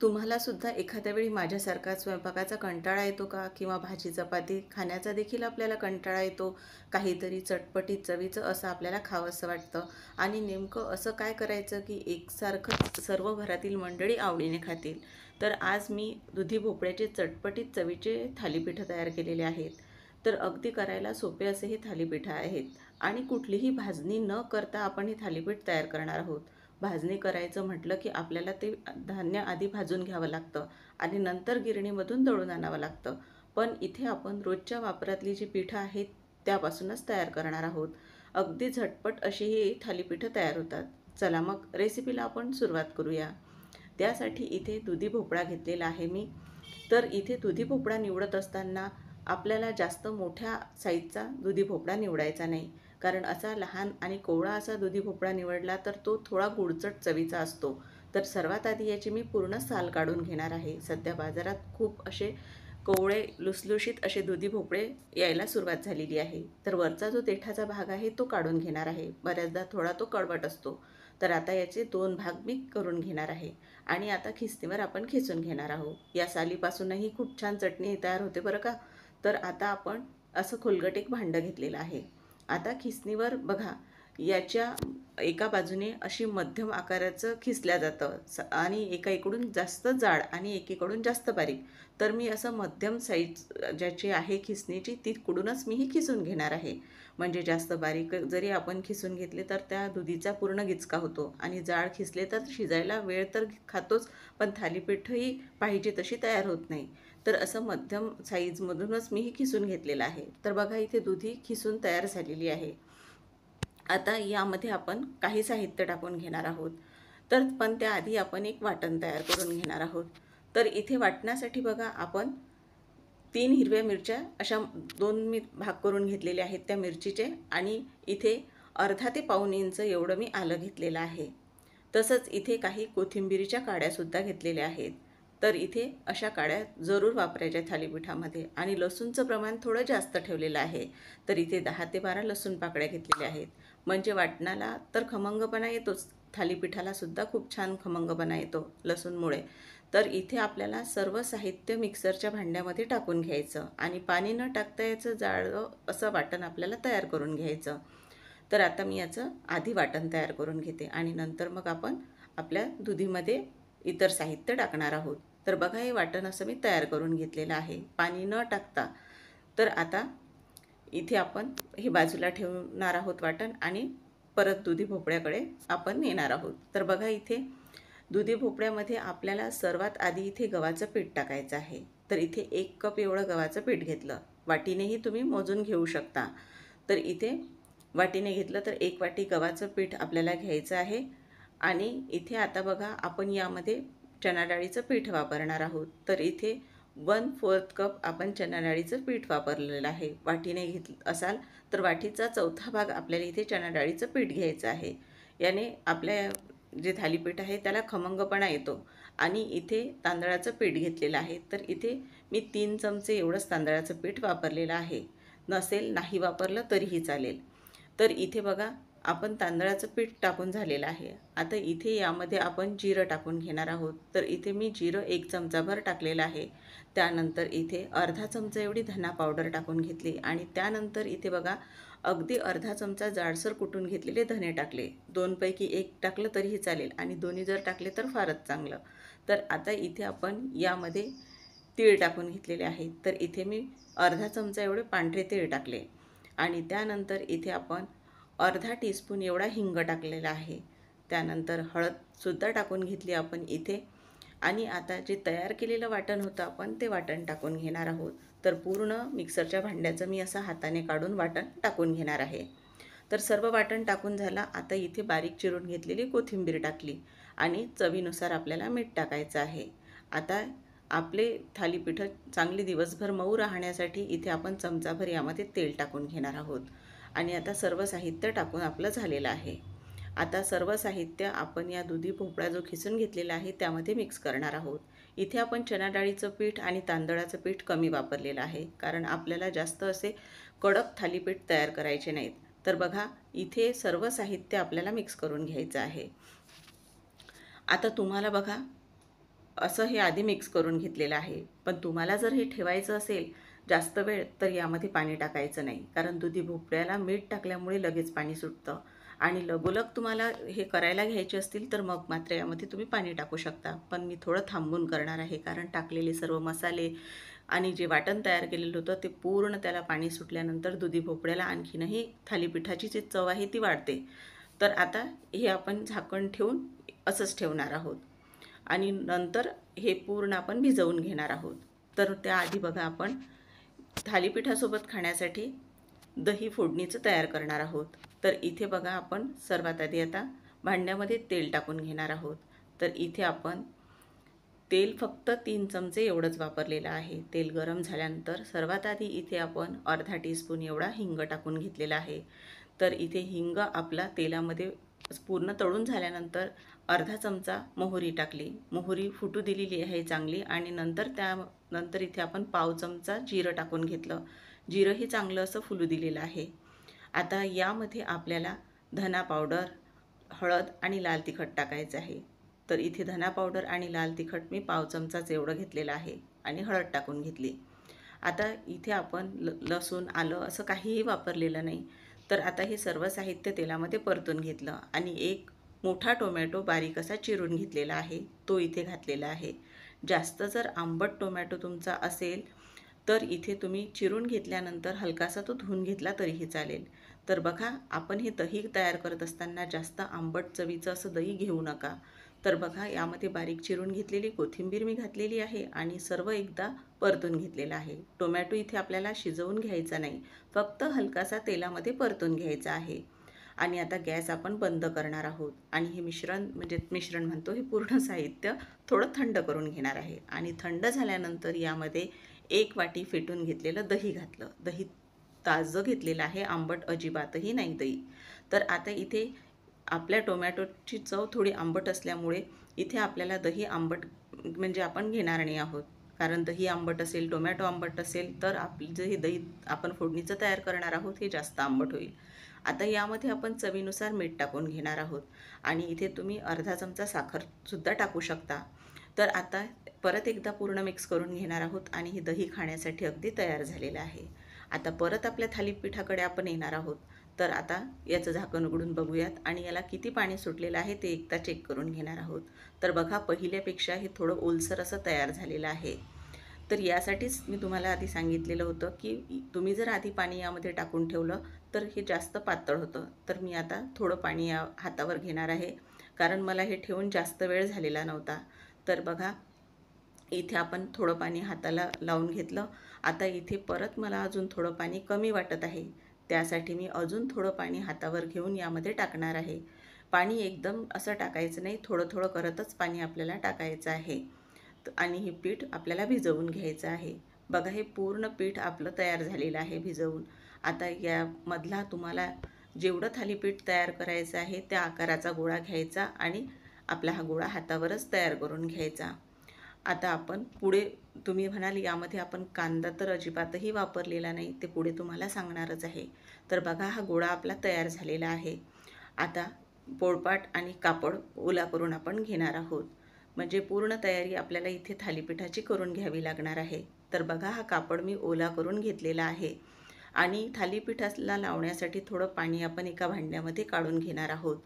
तुम्हाला सुद्धा एखाद्या वेळी माझ्यासारखा स्वयंपाकाचा कंटाळा येतो का? किंवा भाजी चपाती खाण्याचा देखील आपल्याला कंटाळा येतो. काहीतरी चटपटीत चवीचं असं आपल्याला खावंसं वाटतं आणि नेमकं असं काय करायचं की एकसारखंच सर्व घरातील मंडळी आवडीने खातील. तर आज मी दुधी भोपळ्याचे चटपटीत चवीचे थालीपीठं तयार केलेले आहेत. तर अगदी करायला सोपे असे हे थालीपीठं आहेत आणि कुठलीही भाजणी न करता आपण हे थालीपीठ तयार करणार आहोत. भाजणी करायचं म्हटलं की आपल्याला ते धान्य आधी भाजून घ्यावं लागतं आणि नंतर गिरणीमधून दळून आणावं लागतं. पण इथे आपण रोजच्या वापरातली जी पिठं आहेत त्यापासूनच तयार करणार आहोत. अगदी झटपट अशी ही थालीपीठं तयार होतात. चला मग रेसिपीला आपण सुरुवात करूया. त्यासाठी इथे दुधी भोपळा घेतलेला आहे मी. तर इथे दुधी भोपळा निवडत असताना आपल्याला जास्त मोठ्या साईजचा दुधी भोपळा निवडायचा नाही. कारण असा लहान आणि कोवळा असा दुधी भोपळा निवडला तर तो थोडा गुळचट चवीचा असतो. तर सर्वात आधी याची मी पूर्ण साल काढून घेणार आहे. सध्या बाजारात खूप असे कोवळे लुसलुशीत असे दुधी भोपळे यायला सुरुवात झालेली आहे. तर वरचा जो देठाचा भाग आहे तो काढून घेणार आहे. बऱ्याचदा थोडा तो कडवट असतो. तर आता याचे 2 भाग मी करून घेणार आहे आणि आता खिसणीवर आपण खिसून घेणार आहोत. या सालीपासूनही खूप छान चटणी तयार होते बरं का. तर आता आपण असं खोलगट एक भांडं घेतलेलं आहे. आता खिसणीवर बघा, याच्या एका बाजूने अशी मध्यम आकाराचं खिसल्या जातं आणि एकाकडून जास्त जाड आणि एकीकडून जास्त बारीक. तर मी असं मध्यम साईज ज्याची आहे खिसणीची तिकडूनच मी ही खिसून घेणार आहे. म्हणजे जास्त बारीक जरी आपण खिसून घेतले तर त्या दुधीचा पूर्ण गिचका होतो आणि जाड खिसले तर शिजायला वेळ तर खातोच, पण थालीपीठही पाहिजे तशी तयार होत नाही. तर असं मध्यम साईजमधूनच मी ही खिसून घेतलेलं आहे. तर बघा इथे दुधी खिसून तयार झालेली आहे. आता यामध्ये आपण काही साहित्य टाकून घेणार आहोत. तर पण त्याआधी आपण एक वाटण तयार करून घेणार आहोत. तर इथे वाटण्यासाठी बघा आपण 3 हिरव्या मिरच्या अशा 2 मी भाग करून घेतलेले आहेत त्या मिरचीचे आणि इथे अर्धा ते पाऊण इंच एवढं मी आलं घेतलेलं आहे. तसंच इथे काही कोथिंबिरीच्या काड्यासुद्धा घेतलेल्या आहेत. तर इथे अशा काड्या जरूर वापरायच्या थालीपीठामध्ये आणि लसूणचं प्रमाण थोडं जास्त ठेवलेलं आहे. तर इथे 10 ते 12 लसूण पाकळ्या घेतलेल्या आहेत. म्हणजे वाटणाला तर खमंगपणा येतोच, थालीपीठालासुद्धा खूप छान खमंगपणा येतो लसूणमुळे. तर इथे आपल्याला सर्व साहित्य मिक्सरच्या भांड्यामध्ये टाकून घ्यायचं आणि पाणी न टाकता याचं जाडं असं वाटण आपल्याला तयार करून घ्यायचं. तर आता मी याचं आधी वाटण तयार करून घेते आणि नंतर मग आपण आपल्या दुधीमध्ये इतर साहित्य टाकणार आहोत. तर बघा हे वाटण असं मी तयार करून घेतलेलं आहे पाणी न टाकता. तर आता इथे आपण हे बाजूला ठेवणार आहोत वाटण आणि परत दुधी भोपळ्याकडे आपण येणार आहोत. तर बघा इथे दुधी भोपळ्यामध्ये आपल्याला सर्वात आधी इथे गव्हाचं पीठ टाकायचं आहे. तर इथे 1 कप एवढं गव्हाचं पीठ घेतलं. वाटीनेही तुम्ही मोजून घेऊ शकता. तर इथे वाटीने घेतलं तर 1 वाटी गव्हाचं पीठ आपल्याला घ्यायचं आहे आणि इथे आता बघा आपण यामध्ये चणा डाळीचं पीठ वापरणार आहोत. तर इथे 1/4 कप आपण चणा डाळीचं पीठ वापरलेलं आहे. वाटीने घेतलं असाल तर वाटीचा 1/4 भाग आपल्याला इथे चणा डाळीचं पीठ घ्यायचं आहे. याने आपल्या जे थालीपीठ आहे त्याला खमंगपणा येतो. आणि इथे तांदळाचं पीठ घेतलेलं आहे. तर इथे मी 3 चमचे एवढंच तांदळाचं पीठ वापरलेलं आहे. नसेल नाही वापरलं तरीही चालेल. तर इथे बघा आपण तांदळाचं पीठ टाकून झालेलं आहे. आता इथे यामध्ये आपण जिरं टाकून घेणार आहोत. तर इथे मी जिरं 1 चमचाभर टाकलेलं आहे. त्यानंतर इथे अर्धा चमचा एवढी धना पावडर टाकून घेतली आणि त्यानंतर इथे बघा अगदी अर्धा चमचा जाडसर कुटून घेतलेले धने टाकले. 2 पैकी 1 टाकलं तरीही चालेल आणि दोन्ही जर टाकले तर फारच चांगलं. तर आता इथे आपण यामध्ये तीळ टाकून घेतलेले आहेत. तर इथे मी अर्धा चमचा एवढे पांढरे तीळ टाकले आणि त्यानंतर इथे आपण अर्धा टीस्पून एवढा हिंग टाकलेला आहे. त्यानंतर हळदसुद्धा टाकून घेतली आपण इथे आणि आता जे तयार केलेलं वाटण होतं आपण ते वाटण टाकून घेणार आहोत. तर पूर्ण मिक्सरच्या भांड्याचं मी असं हाताने काढून वाटण टाकून घेणार आहे. तर सर्व वाटण टाकून झालं. आता इथे बारीक चिरून घेतलेली कोथिंबीर टाकली आणि चवीनुसार आपल्याला मीठ टाकायचं आहे. आता आपले थालीपीठं चांगली दिवसभर मऊ राहण्यासाठी इथे आपण चमचाभर यामध्ये तेल टाकून घेणार आहोत आणि आता सर्व साहित्य टाकून आपलं झालेलं आहे. आता सर्व साहित्य आपण या दुधी भोपळा जो खिसून घेतलेला आहे त्यामध्ये मिक्स करणार आहोत. इथे आपण चणा डाळीचं पीठ आणि तांदळाचं पीठ कमी वापरलेलं आहे कारण आपल्याला जास्त असे कडक थालीपीठ तयार करायचे नाहीत. तर बघा इथे सर्व साहित्य आपल्याला मिक्स करून घ्यायचं आहे. आता तुम्हाला बघा असं हे आधी मिक्स करून घेतलेलं आहे. पण तुम्हाला जर हे ठेवायचं असेल जास्त वेळ तर यामध्ये पाणी टाकायचं नाही, कारण दुधी भोपळ्याला मीठ टाकल्यामुळे लगेच पाणी सुटतं आणि लगोलग तुम्हाला हे करायला घ्यायचे असतील तर मग मात्र यामध्ये तुम्ही पाणी टाकू शकता. पण मी थोडं थांबून करणार आहे, कारण टाकलेले सर्व मसाले आणि जे वाटण तयार केलेलं होतं ते पूर्ण त्याला पाणी सुटल्यानंतर दुधी भोपळ्याला आणखीनही थालीपीठाची जी चव आहे ती वाढते. तर आता हे आपण झाकण ठेवून असंच ठेवणार आहोत आणि नंतर हे पूर्ण आपण भिजवून घेणार आहोत. तर त्याआधी बघा, आपण थालीपीठासोबत खाण्यासाठी दही फोडणीचं तयार करणार आहोत. तर इथे बघा, आपण सर्वात आधी आता भांड्यामध्ये तेल टाकून घेणार आहोत. तर इथे आपण तेल फक्त 3 चमचे एवढंच वापरलेलं आहे. तेल गरम झाल्यानंतर सर्वात आधी इथे आपण अर्धा टीस्पून एवढा हिंग टाकून घेतलेला आहे. तर इथे हिंग आपला तेलामध्ये पूर्ण तळून झाल्यानंतर अर्धा चमचा मोहरी टाकली. मोहरी फुटू दिलेली आहे चांगली आणि त्यानंतर इथे आपण पाव चमचा जिरं टाकून घेतलं. जिरंही चांगलं असं फुलू दिलेलं आहे. आता यामध्ये आपल्याला धना पावडर, हळद आणि लाल तिखट टाकायचं आहे. तर इथे धना पावडर आणि लाल तिखट मी पाव चमचाच एवढं घेतलेलं आहे आणि हळद टाकून घेतली. आता इथे आपण लसूण, आलं असं काहीही वापरलेलं नाही. तर आता हे सर्व साहित्य तेलामध्ये परतून घेतलं आणि एक मोठा टोमॅटो बारीक असा चिरून घेतलेला आहे, तो इथे घातलेला आहे. जास्त जर आंबट टोमॅटो तुमचा असेल तर इथे तुम्ही चिरून घेतल्यानंतर हलकासा तो धुवून घेतला तरीही चालेल. तर बघा, आपण हे दही तयार करत असताना जास्त आंबट चवीचं असं दही घेऊ नका. तर बघा, यामध्ये बारीक चिरून घेतलेली कोथिंबीर मी घातलेली आहे आणि सर्व एकदा परतून घेतलेलं आहे. टोमॅटो इथे आपल्याला शिजवून घ्यायचा नाही, फक्त हलकासा तेलामध्ये परतून घ्यायचा आहे. आणि आता गॅस आपण बंद करणार आहोत आणि हे मिश्रण म्हणतो, हे पूर्ण साहित्य थोडं थंड करून घेणार आहे. आणि थंड झाल्यानंतर यामध्ये 1 वाटी फेटून घेतलेलं दही घातलं. दही ताजं घेतलेलं आहे, आंबट अजिबातही नाही दही. तर आता इथे आपल्या टोमॅटोची चव थोडी आंबट असल्यामुळे इथे आपल्याला दही आंबट आपण घेणार नाही आहोत. कारण दही आंबट असेल, टोमॅटो आंबट असेल तर आपलं जे हे दही आपण फोडणीचं तयार करणार आहोत हे जास्त आंबट होईल. आता यामध्ये आपण चवीनुसार मीठ टाकून घेणार आहोत आणि इथे तुम्ही अर्धा चमचा साखरसुद्धा टाकू शकता. तर आता परत एकदा पूर्ण मिक्स करून घेणार आहोत आणि हे दही खाण्यासाठी अगदी तयार झालेलं आहे. आता परत आपल्या थालीपीठाकडे आपण येणार आहोत. तर आता याचं झाकण उघडून बघूयात आणि याला किती पाणी सुटलेलं आहे ते एकदा चेक करून घेणार आहोत. तर बघा, पहिल्यापेक्षा हे थोडं ओलसर असं तयार झालेलं आहे. तर यासाठीच मी तुम्हाला आधी सांगितलेलं होतं की तुम्ही जर आधी पाणी यामध्ये टाकून ठेवलं तर हे जास्त पातळ होतं. तर मी आता थोडं पाणी या हातावर घेणार आहे, कारण मला हे ठेवून जास्त वेळ झालेला नव्हता. तर बघा, इथे आपण थोडं पाणी हाताला लावून घेतलं. आता इथे परत मला अजून थोडं पाणी कमी वाटत आहे, त्यासाठी मी अजून थोडं पाणी हातावर घेऊन यामध्ये टाकणार आहे. पाणी एकदम असं टाकायचं नाही, थोडं थोडं करतच पाणी आपल्याला टाकायचं आहे. आणि हे पीठ आपल्याला भिजवून घ्यायचं आहे. बघा, हे पूर्ण पीठ आपलं तयार झालेलं आहे भिजवून. आता यामधला तुम्हाला जेवढं थालीपीठ तयार करायचं आहे त्या आकाराचा गोळा घ्यायचा आणि आपला हा गोळा हातावरच तयार करून घ्यायचा. आता आपण पुढे, तुम्ही म्हणाल यामध्ये आपण कांदा तर अजिबातही वापरलेला नाही, ते पुढे तुम्हाला सांगणारच आहे. तर बघा, हा गोळा आपला तयार झालेला आहे. आता पोळपाट आणि कापड ओला करून आपण घेणार आहोत. म्हणजे पूर्ण तयारी आपल्याला इथे थालीपीठाची करून घ्यावी लागणार आहे. तर बघा, हा कापड मी ओला करून घेतलेला आहे आणि थालीपीठाला लावण्यासाठी थोडं पाणी आपण एका भांड्यामध्ये काढून घेणार आहोत.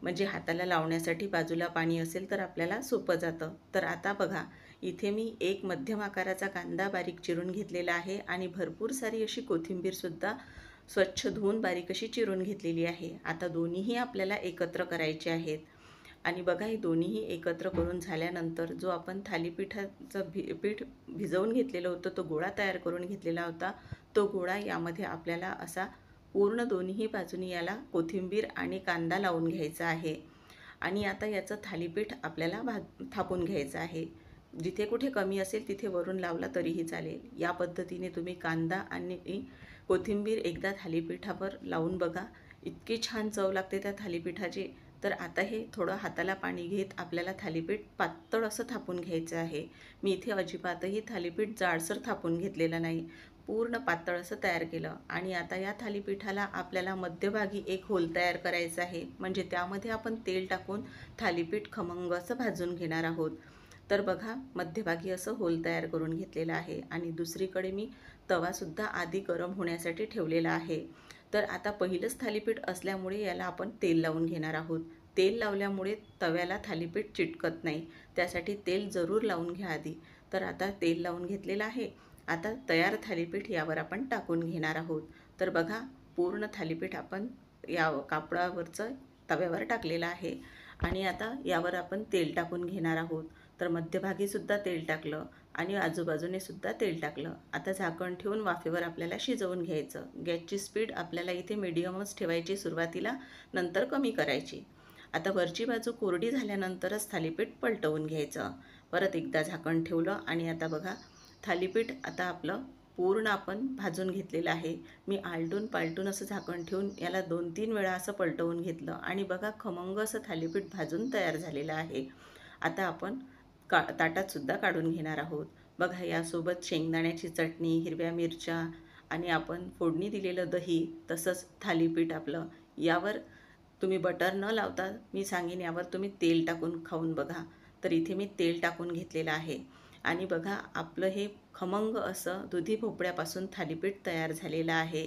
म्हणजे हाताला लावण्यासाठी बाजूला पाणी असेल तर आपल्याला सोपं जातं. तर आता बघा, इथे मी एक मध्यम आकाराचा कांदा बारीक चिरून घेतलेला आहे आणि भरपूर सारी अशी कोथिंबीरसुद्धा स्वच्छ धुवून बारीक अशी चिरून घेतलेली आहे. आता दोन्हीही आपल्याला एकत्र करायचे आहेत. आणि बघा, हे दोन्हीही एकत्र करून झाल्यानंतर जो आपण थालीपीठाचं पीठ भिजवून घेतलेलं होतं, तो गोळा तयार करून घेतलेला होता, तो गोळा यामध्ये आपल्याला असा पूर्ण दोन्ही बाजूनी याला कोथिंबीर आणि कांदा लावून घ्यायचा आहे. आणि आता याचं थालीपीठ आपल्याला थापून घ्यायचं आहे. जिथे कुठे कमी असेल तिथे वरून लावला तरीही चालेल. या पद्धतीने तुम्ही कांदा आणि कोथिंबीर एकदा थालीपीठावर लावून बघा, इतकी छान चव लागते त्या थालीपीठाची. तर आता हे थोडं हाताला पाणी घेत आपल्याला थालीपीठ पातळ असं थापून घ्यायचं आहे. मी इथे अजिबातही थालीपीठ जाडसर थापून घेतलेलं नाही, पूर्ण पातळ असं तयार केलं. आणि आता या थालीपीठाला आपल्याला मध्यभागी एक होल तयार करायचा आहे, म्हणजे त्यामध्ये आपण तेल टाकून थालीपीठ खमंग असं भाजून घेणार आहोत. तर बघा मध्यभागी असं होल तयार करून घेतलेलं आहे आणि दुसरीकडे मी तवासुद्धा आधी गरम होण्यासाठी ठेवलेला आहे. तर आता पहिलंच थालीपीठ असल्यामुळे याला आपण तेल लावून घेणार आहोत. तेल लावल्यामुळे तव्याला थालीपीठ चिटकत नाही, त्यासाठी तेल जरूर लावून घ्या आधी. तर आता तेल लावून घेतलेलं आहे. आता तयार थालीपीठ यावर आपण टाकून घेणार आहोत. तर बघा पूर्ण थालीपीठ आपण या कापडावरचं तव्यावर टाकलेलं आहे आणि आता यावर आपण तेल टाकून घेणार आहोत. तर मध्यभागीसुद्धा तेल टाकलं आणि आजूबाजूने सुद्धा तेल टाकलं. आता झाकण ठेवून वाफेवर आपल्याला शिजवून घ्यायचं. गॅसची स्पीड आपल्याला इथे मीडियमच ठेवायची सुरुवातीला, नंतर कमी करायची. आता वरची बाजू कोरडी झाल्यानंतरच थालीपीठ पलटवून घ्यायचं. परत एकदा झाकण ठेवलं आणि आता बघा थालीपीठ आता आपलं पूर्ण आपण भाजून घेतलेलं आहे. मी आलटून पालटून असं झाकण ठेवून याला 2-3 वेळा असं पलटवून घेतलं आणि बघा खमंग असं थालीपीठ भाजून तयार झालेलं आहे. आता आपण ताटातसुद्धा काढून घेणार आहोत. बघा यासोबत शेंगदाण्याची चटणी, हिरव्या मिरच्या आणि आपण फोडणी दिलेलं दही, तसंच थालीपीठ आपलं. यावर तुम्ही बटर न लावता मी सांगेन यावर तुम्ही तेल टाकून खाऊन बघा. तर इथे मी तेल टाकून घेतलेलं आहे आणि बघा आपलं हे खमंग असं दुधी भोपळ्यापासून थालीपीठ तयार झालेलं आहे.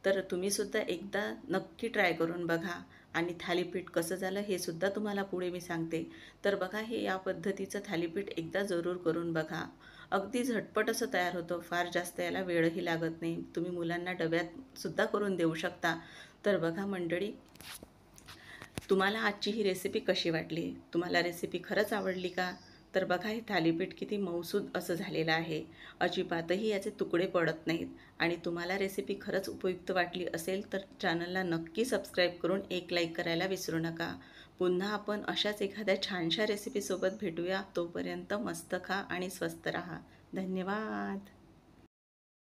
तर तुम्हीसुद्धा एकदा नक्की ट्राय करून बघा आणि थालीपीठ कसं झालं हे सुद्धा तुम्हाला पुढे मी सांगते. तर बघा हे या पद्धतीचं थालीपीठ एकदा जरूर करून बघा. अगदी झटपट असं तयार होतं, फार जास्त याला वेळही लागत नाही. तुम्ही मुलांना डब्यातसुद्धा करून देऊ शकता. तर बघा मंडळी, तुम्हाला आजची ही रेसिपी कशी वाटली? तुम्हाला रेसिपी खरंच आवडली का? तर बघा हे थालीपीठ किती मऊसूद असं झालेलं आहे. अजिबातही याचे तुकडे पडत नाहीत आणि तुम्हाला रेसिपी खरंच उपयुक्त वाटली असेल तर चॅनलला नक्की सबस्क्राईब करून एक लाईक करायला विसरू नका. पुन्हा आपण अशाच एखाद्या छानशा रेसिपीसोबत भेटूया. तोपर्यंत मस्त खा आणि स्वस्त राहा. धन्यवाद.